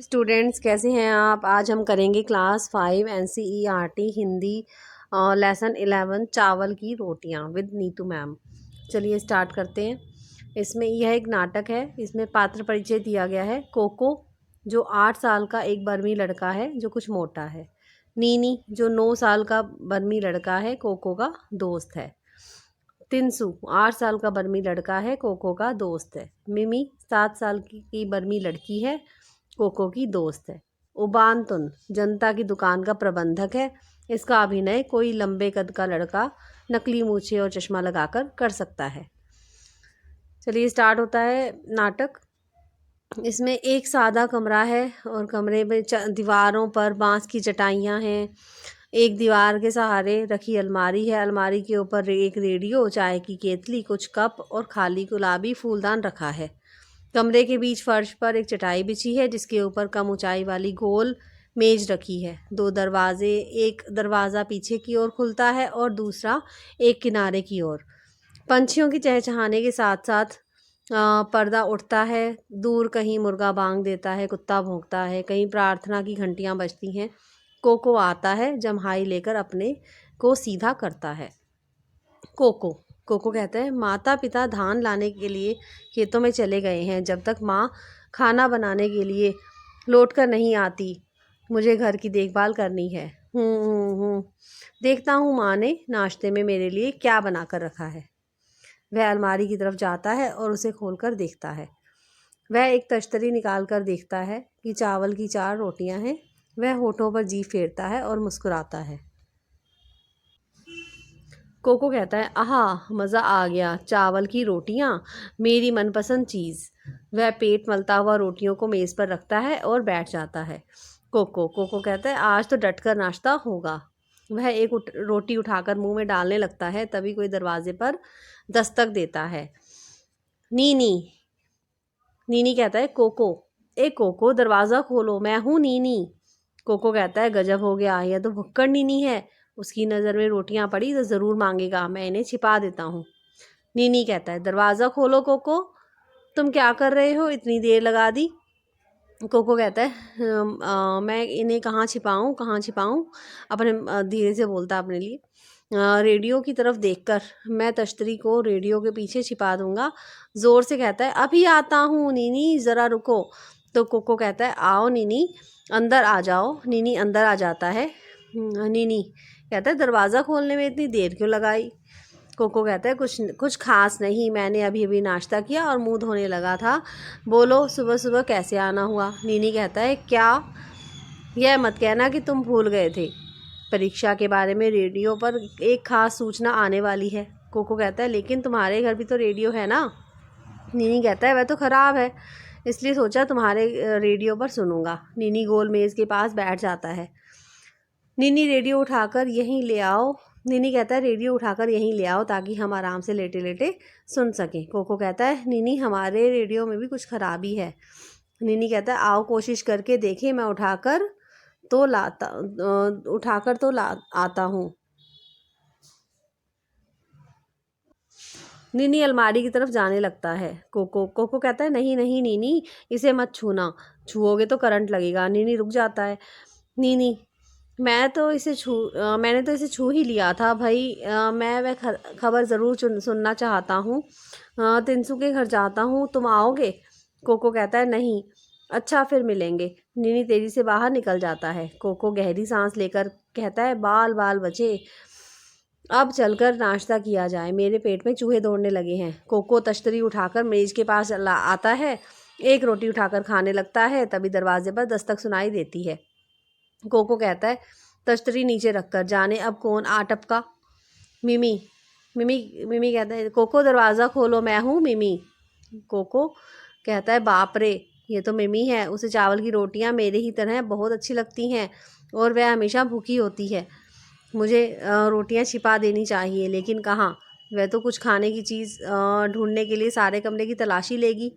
Students कैसे हैं आप। आज हम करेंगे क्लास 5 NCERT हिंदी लेसन 11 चावल की रोटियां विद नीतू मैम। चलिए स्टार्ट करते हैं। इसमें यह एक नाटक है। इसमें पात्र परिचय दिया गया है। कोको जो 8 साल का एक बर्मी लड़का है जो कुछ मोटा है। नीनी जो 9 साल का बर्मी लड़का है, कोको का दोस्त है। तिनसु 8 साल का बर्मी लड़का है, कोको का दोस्त है। मिमी 7 साल की बर्मी लड़की है, कोको की दोस्त है। उबानतुन जनता की दुकान का प्रबंधक है। इसका अभिनय कोई लंबे कद का लड़का नकली मूछें और चश्मा लगाकर कर सकता है। चलिए स्टार्ट होता है नाटक। इसमें एक सादा कमरा है और कमरे में दीवारों पर बांस की चटाइयाँ हैं। एक दीवार के सहारे रखी अलमारी है। अलमारी के ऊपर एक रेडियो, चाय की केतली, कुछ कप और खाली गुलाबी फूलदान रखा है। कमरे के बीच फर्श पर एक चटाई बिछी है जिसके ऊपर कम ऊंचाई वाली गोल मेज रखी है। 2 दरवाजे, एक दरवाज़ा पीछे की ओर खुलता है और दूसरा एक किनारे की ओर। पंछियों की चहचहाने के साथ साथ पर्दा उठता है। दूर कहीं मुर्गा बांग देता है, कुत्ता भौंकता है, कहीं प्रार्थना की घंटियां बजती हैं। कोको आता है, जम्हाई लेकर अपने को सीधा करता है। कोको कोको कहता है, माता पिता धान लाने के लिए खेतों में चले गए हैं। जब तक माँ खाना बनाने के लिए लौट कर नहीं आती मुझे घर की देखभाल करनी है। देखता हूँ माँ ने नाश्ते में मेरे लिए क्या बना कर रखा है। वह अलमारी की तरफ जाता है और उसे खोलकर देखता है। वह एक तश्तरी निकाल कर देखता है कि चावल की 4 रोटियां हैं। वह होठों पर जीभ फेरता है और मुस्कुराता है। कोको कहता है, आहा मज़ा आ गया, चावल की रोटियां मेरी मनपसंद चीज़। वह पेट मलता हुआ रोटियों को मेज़ पर रखता है और बैठ जाता है। कोको कहता है, आज तो डटकर नाश्ता होगा। वह एक रोटी उठाकर मुंह में डालने लगता है, तभी कोई दरवाजे पर दस्तक देता है। नीनी नीनी कहता है, कोको दरवाज़ा खोलो, मैं हूँ नीनी। कोको कहता है, गजब हो गया, यह तो भुक्कड़ नीनी है। उसकी नज़र में रोटियां पड़ी तो ज़रूर मांगेगा, मैं इन्हें छिपा देता हूँ। नीनी कहता है, दरवाज़ा खोलो कोको, तुम क्या कर रहे हो, इतनी देर लगा दी। कोको कहता है, मैं इन्हें कहाँ छिपाऊँ। अपने धीरे से बोलता अपने लिए। रेडियो की तरफ देखकर, मैं तश्तरी को रेडियो के पीछे छिपा दूंगा। ज़ोर से कहता है, अभी आता हूँ नीनी, ज़रा रुको। तो कोको कहता है, आओ नीनी, अंदर आ जाओ। नीनी अंदर आ जाता है। नीनी कहता है, दरवाज़ा खोलने में इतनी देर क्यों लगाई। कोको कहता है, कुछ खास नहीं, मैंने अभी अभी नाश्ता किया और मुंह धोने लगा था। बोलो सुबह सुबह कैसे आना हुआ। नीनी कहता है, क्या, यह मत कहना कि तुम भूल गए थे, परीक्षा के बारे में रेडियो पर एक खास सूचना आने वाली है। कोको कहता है, लेकिन तुम्हारे घर भी तो रेडियो है ना। नीनी कहता है, वह तो ख़राब है, इसलिए सोचा तुम्हारे रेडियो पर सुनूंगा। नीनी गोल मेज़ के पास बैठ जाता है। नीनी रेडियो उठाकर यहीं ले आओ। नीनी कहता है, रेडियो उठाकर यहीं ले आओ ताकि हम आराम से लेटे लेटे सुन सकें। कोको कहता है, नीनी हमारे रेडियो में भी कुछ खराबी है। नीनी कहता है, आओ कोशिश करके देखें, मैं उठाकर तो ला आता हूँ। नीनी अलमारी की तरफ जाने लगता है। कोको कहता है, नहीं नहीं नीनी, इसे मत छूना, छुओगे तो करंट लगेगा। नीनी रुक जाता है। नीनी, मैंने तो इसे छू ही लिया था भाई। मैं वह खबर ज़रूर सुनना चाहता हूँ। तिनसु के घर जाता हूँ, तुम आओगे। कोको कहता है, नहीं। अच्छा फिर मिलेंगे। नीनी तेज़ी से बाहर निकल जाता है। कोको गहरी सांस लेकर कहता है, बाल बाल बचे, अब चलकर नाश्ता किया जाए, मेरे पेट में चूहे दौड़ने लगे हैं। कोको तश्तरी उठाकर मेज के पास आता है, एक रोटी उठाकर खाने लगता है। तभी दरवाजे पर दस्तक सुनाई देती है। कोको कहता है, तश्तरी नीचे रखकर, जाने अब कौन आ टपका। मिमी मिमी कहता है, कोको दरवाज़ा खोलो, मैं हूँ मिमी। कोको कहता है, बाप रे, ये तो मिमी है। उसे चावल की रोटियां मेरे ही तरह बहुत अच्छी लगती हैं और वह हमेशा भूखी होती है। मुझे रोटियां छिपा देनी चाहिए, लेकिन कहाँ, वह तो कुछ खाने की चीज़ ढूंढने के लिए सारे कमरे की तलाशी लेगी।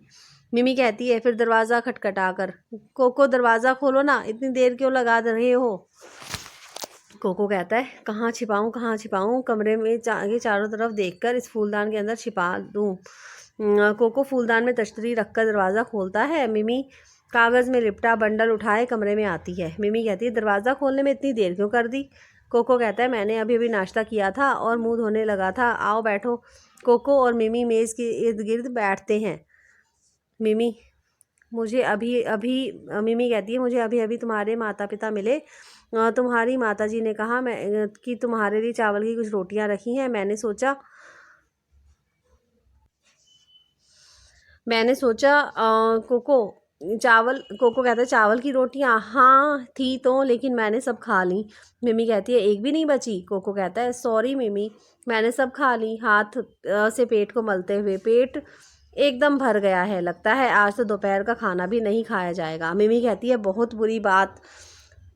मिमी कहती है, फिर दरवाज़ा खटखटा कर, कोको दरवाज़ा खोलो ना, इतनी देर क्यों लगा रहे हो। कोको कहता है, कहाँ छिपाऊँ, कमरे में के चारों तरफ देखकर इस फूलदान के अंदर छिपा दूँ। कोको फूलदान में तश्तरी रखकर दरवाज़ा खोलता है। मिमी कागज़ में लिपटा बंडल उठाए कमरे में आती है। मिमी कहती है दरवाज़ा खोलने में इतनी देर क्यों कर दी? कोको कहता है मैंने अभी अभी नाश्ता किया था और मुंह धोने लगा था, आओ बैठो। कोको और मिमी मेज़ के इर्द गिर्द बैठते हैं। मिमी मुझे अभी अभी मिमी कहती है मुझे अभी अभी तुम्हारे माता पिता मिले। तुम्हारी माता जी ने कहा मैं कि तुम्हारे लिए चावल की कुछ रोटियां रखी हैं। मैंने सोचा कोको कहता है चावल की रोटियां, हाँ थी तो, लेकिन मैंने सब खा ली। मिमी कहती है एक भी नहीं बची? कोको कहता है सॉरी मिमी, मैंने सब खा ली। हाथ से पेट को मलते हुए, पेट एकदम भर गया है, लगता है आज तो दोपहर का खाना भी नहीं खाया जाएगा। मिमी कहती है बहुत बुरी बात,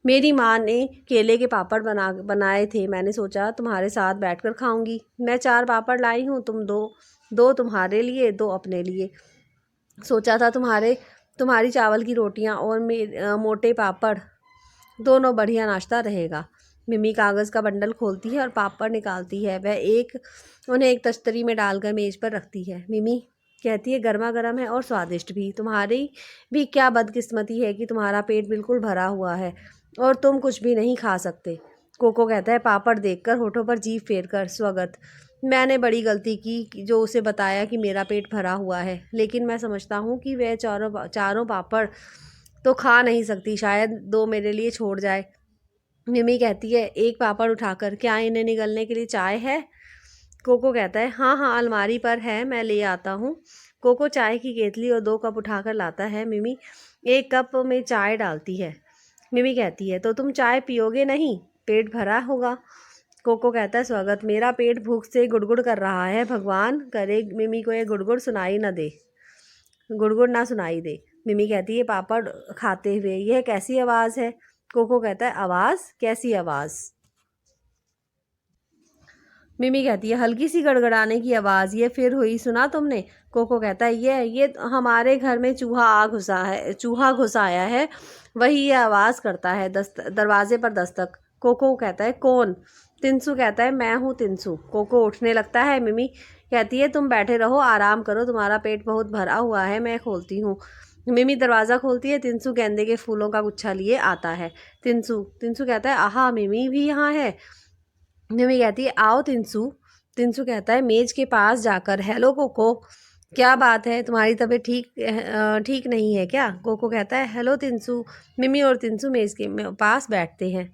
मेरी माँ ने केले के पापड़ बनाए थे, मैंने सोचा तुम्हारे साथ बैठकर खाऊंगी। मैं 4 पापड़ लाई हूँ, तुम दो तुम्हारे लिए, 2 अपने लिए। सोचा था तुम्हारी चावल की रोटियां और मोटे पापड़, दोनों बढ़िया नाश्ता रहेगा। मिमी कागज़ का बंडल खोलती है और पापड़ निकालती है। उन्हें एक तश्तरी में डालकर मेज पर रखती है। मिमी कहती है गर्मा गर्म है और स्वादिष्ट भी। तुम्हारी भी क्या बदकिस्मती है कि तुम्हारा पेट बिल्कुल भरा हुआ है और तुम कुछ भी नहीं खा सकते। कोको कहता है पापड़ देखकर होठों पर जीभ फेरकर, स्वगत, मैंने बड़ी गलती की जो उसे बताया कि मेरा पेट भरा हुआ है, लेकिन मैं समझता हूँ कि वह चारों पापड़ तो खा नहीं सकती, शायद 2 मेरे लिए छोड़ जाए। मिमी कहती है एक पापड़ उठाकर, क्या इन्हें निगलने के लिए चाय है? कोको कहता है हाँ हाँ अलमारी पर है, मैं ले आता हूँ। कोको चाय की केतली और 2 कप उठाकर लाता है। मिमी एक कप में चाय डालती है। मिमी कहती है तो तुम चाय पियोगे नहीं, पेट भरा होगा? कोको कहता है स्वागत, मेरा पेट भूख से गुड़गुड़ कर रहा है, भगवान करे मिमी को ये गुड़गुड़ ना सुनाई दे। मिमी कहती है पापड़ खाते हुए, यह कैसी आवाज़ है? कोको कहता है आवाज़? कैसी आवाज़? मिमी कहती है हल्की सी गड़गड़ाने की आवाज़, ये फिर हुई, सुना तुमने? कोको कहता है ये हमारे घर में चूहा घुस आया है, वही ये आवाज़ करता है। दरवाजे पर दस्तक। कोको कहता है कौन? तिनसु कहता है मैं हूँ तिनसु। कोको उठने लगता है। मिमी कहती है तुम बैठे रहो, आराम करो, तुम्हारा पेट बहुत भरा हुआ है, मैं खोलती हूँ। मिमी दरवाज़ा खोलती है। तिनसु गेंदे के फूलों का गुच्छा लिए आता है। तिनसु तिनसु कहता है आहा, मिमी भी यहाँ है। मिमी कहती है आओ तिनसु। तिनसु कहता है मेज के पास जाकर, हेलो कोको, क्या बात है, तुम्हारी तबीयत ठीक नहीं है क्या? कोको कहता है हेलो तिनसु। मिमी और तिनसु मेज के पास बैठते हैं।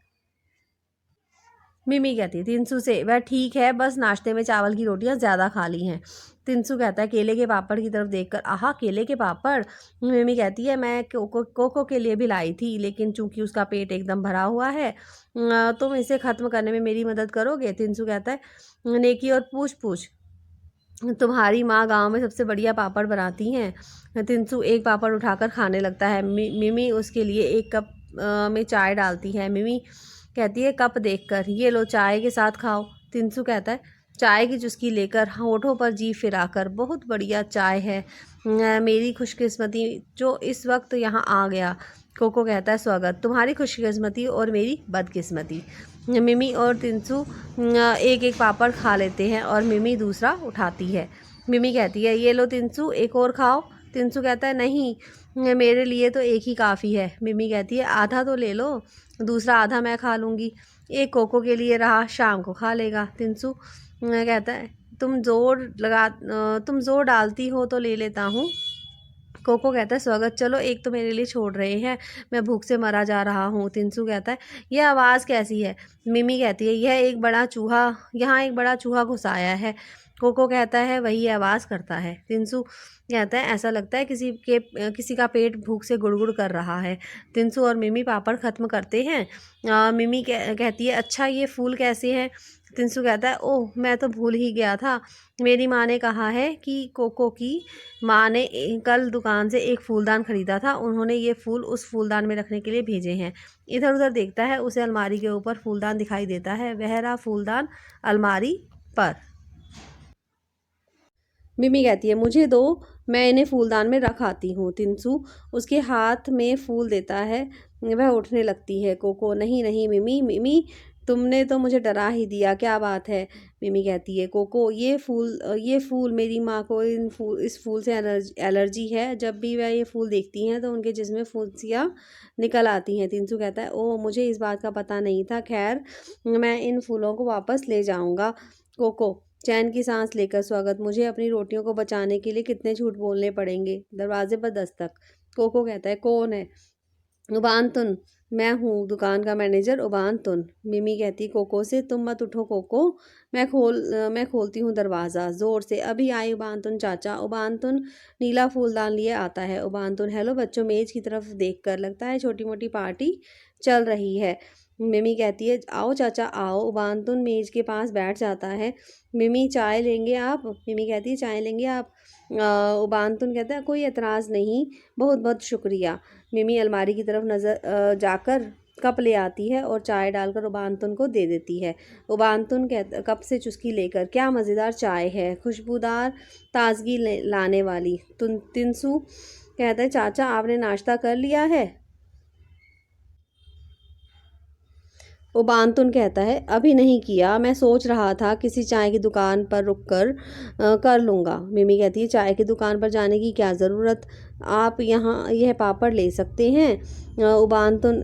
मिमी कहती है तिनसु से वह ठीक है, बस नाश्ते में चावल की रोटियां ज़्यादा खा ली हैं। तिनसु कहता है केले के पापड़ की तरफ देखकर, आहा केले के पापड़। मिमी कहती है मैं कोको के लिए भी लाई थी, लेकिन चूंकि उसका पेट एकदम भरा हुआ है, तुम इसे ख़त्म करने में मेरी मदद करोगे? तिनसु कहता है नेकी और पूछ पूछ, तुम्हारी माँ गांव में सबसे बढ़िया पापड़ बनाती हैं। तिनसु एक पापड़ उठाकर खाने लगता है। मिमी उसके लिए 1 कप में चाय डालती है। मिमी कहती है कप देखकर, ये लो चाय के साथ खाओ। तिनसु कहता है चाय की चुस्की लेकर, होठों पर जीभ फिराकर, बहुत बढ़िया चाय है, मेरी खुशकिस्मती जो इस वक्त यहाँ आ गया। कोको कहता है स्वागत, तुम्हारी खुशकिस्मती और मेरी बदकिस्मती। मिमी और तिनसु एक एक पापड़ खा लेते हैं और मिमी दूसरा उठाती है। मिमी कहती है ये लो तिनसु, एक और खाओ। तिनसु कहता है नहीं, मेरे लिए तो एक ही काफ़ी है। मिमी कहती है आधा तो ले लो, दूसरा आधा मैं खा लूँगी, एक कोको के लिए रहा, शाम को खा लेगा। तिनसु कहता है तुम जोर डालती हो तो ले लेता हूँ। कोको कहता है स्वागत, चलो एक तो मेरे लिए छोड़ रहे हैं, मैं भूख से मरा जा रहा हूँ। तिनसु कहता है यह आवाज़ कैसी है? मिमी कहती है यहाँ एक बड़ा चूहा घुस आया है। कोको कहता है वही आवाज़ करता है। तिनसु कहता है ऐसा लगता है किसी का पेट भूख से गुड़गुड़ कर रहा है। तिनसु और मिमी पापड़ ख़त्म करते हैं। मिमी कहती है अच्छा ये फूल कैसे हैं? तिनसु कहता है ओह मैं तो भूल ही गया था, मेरी माँ ने कहा है कि कोको की माँ ने कल दुकान से एक फूलदान खरीदा था, उन्होंने ये फूल उस फूलदान में रखने के लिए भेजे हैं। इधर उधर देखता है, उसे अलमारी के ऊपर फूलदान दिखाई देता है, वह रहा फूलदान अलमारी पर। मिमी कहती है मुझे दो, मैं इन्हें फूलदान में रख आती हूँ। तिनसु उसके हाथ में फूल देता है, वह उठने लगती है। कोको नहीं नहीं मिमी, मिमी तुमने तो मुझे डरा ही दिया, क्या बात है? मिमी कहती है, कोको ये फूल मेरी माँ को इस फूल से एलर्जी है। जब भी वह ये फूल देखती हैं तो उनके जिस्म में फुंसियाँ निकल आती हैं। तिनसु कहता है, ओह मुझे इस बात का पता नहीं था। खैर मैं इन फूलों को वापस ले जाऊंगा। कोको चैन की सांस लेकर, स्वागत, मुझे अपनी रोटियों को बचाने के लिए कितने झूठ बोलने पड़ेंगे। दरवाजे पर दस्तक। कोको कहता है, कौन है? उबानतुन, मैं हूँ दुकान का मैनेजर उबानतुन। मिमी कहती कोको से, तुम मत उठो कोको, मैं खोलती हूँ दरवाज़ा ज़ोर से। अभी आई उबानतुन चाचा। उबानतुन नीला फूलदान लिए आता है। उबानतुन, हेलो बच्चों, मेज़ की तरफ देखकर, लगता है छोटी मोटी पार्टी चल रही है। मिमी कहती है, आओ चाचा आओ। उबानतुन मेज़ के पास बैठ जाता है। मिमी, चाय लेंगे आप? मिमी कहती है, चाय लेंगे आप? उबानतुन कहता है, कोई एतराज़ नहीं, बहुत बहुत शुक्रिया। मिमी अलमारी की तरफ जाकर कप ले आती है और चाय डालकर उबानतुन को दे देती है। उबानतुन कप से चुस्की लेकर, क्या मज़ेदार चाय है, खुशबूदार, ताजगी लाने वाली। तिनसु कहता है, चाचा आपने नाश्ता कर लिया है? उबानतुन कहता है, अभी नहीं किया, मैं सोच रहा था किसी चाय की दुकान पर रुक कर कर लूँगा। मिमी कहती है, चाय की दुकान पर जाने की क्या ज़रूरत, आप यहाँ यह पापड़ ले सकते हैं। उबानतुन,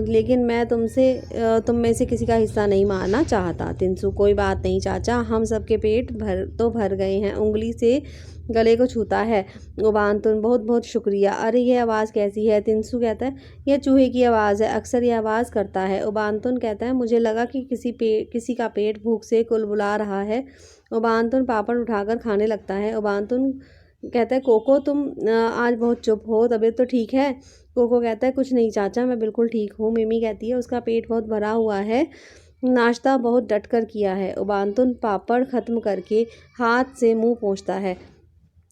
लेकिन मैं तुम में से किसी का हिस्सा नहीं मारना चाहता। तिनसु, कोई बात नहीं चाचा, हम सबके पेट भर गए हैं। उंगली से गले को छूता है। उबानतुन, बहुत बहुत शुक्रिया। अरे यह आवाज़ कैसी है? तिनसु कहता है, यह चूहे की आवाज़ है, अक्सर यह आवाज़ करता है। उबानतुन कहता है, मुझे लगा कि किसी का पेट भूख से कुलबुला रहा है। उबानतुन पापड़ उठाकर खाने लगता है। उबानतुन कहता है, कोको तुम आज बहुत चुप हो, तबीयत तो ठीक है? कोको कहता है, कुछ नहीं चाचा, मैं बिल्कुल ठीक हूँ। मिमी कहती है, उसका पेट बहुत भरा हुआ है, नाश्ता बहुत डट कर किया है। उबानतुन पापड़ ख़त्म करके हाथ से मुंह पोंछता है।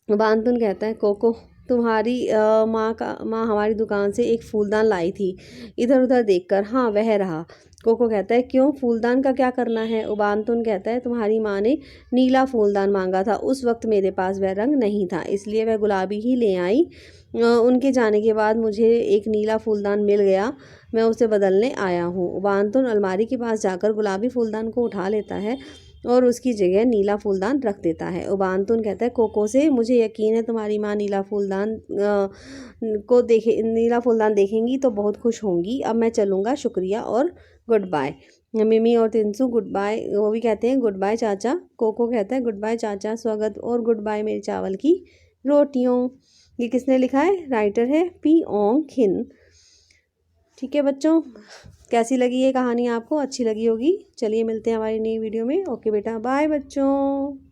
उबानतुन कहता है, कोको तुम्हारी माँ हमारी दुकान से एक फूलदान लाई थी। इधर उधर देखकर, हाँ वह रहा। कोको कहता है, क्यों, फूलदान का क्या करना है? उबानतुन कहता है, तुम्हारी माँ ने नीला फूलदान मांगा था, उस वक्त मेरे पास वह रंग नहीं था, इसलिए वह गुलाबी ही ले आई। उनके जाने के बाद मुझे एक नीला फूलदान मिल गया, मैं उसे बदलने आया हूँ। उबानतुन अलमारी के पास जाकर गुलाबी फूलदान को उठा लेता है और उसकी जगह नीला फूलदान रख देता है। उबानतुन कहता है, कोको से, मुझे यकीन है तुम्हारी माँ नीला फूलदान देखेंगी तो बहुत खुश होंगी। अब मैं चलूँगा, शुक्रिया और गुड बाय। मिमी और तिनसु गुड बाय, वो भी कहते हैं गुड बाय चाचा। कोको कहता है, गुड बाय चाचा, स्वागत, और गुड बाय मेरी चावल की रोटियों। ये किसने लिखा है? राइटर है पी ओंग खिन। ठीक है बच्चों, कैसी लगी ये कहानी आपको? अच्छी लगी होगी। चलिए मिलते हैं हमारी नई वीडियो में। ओके बेटा, बाय बच्चों।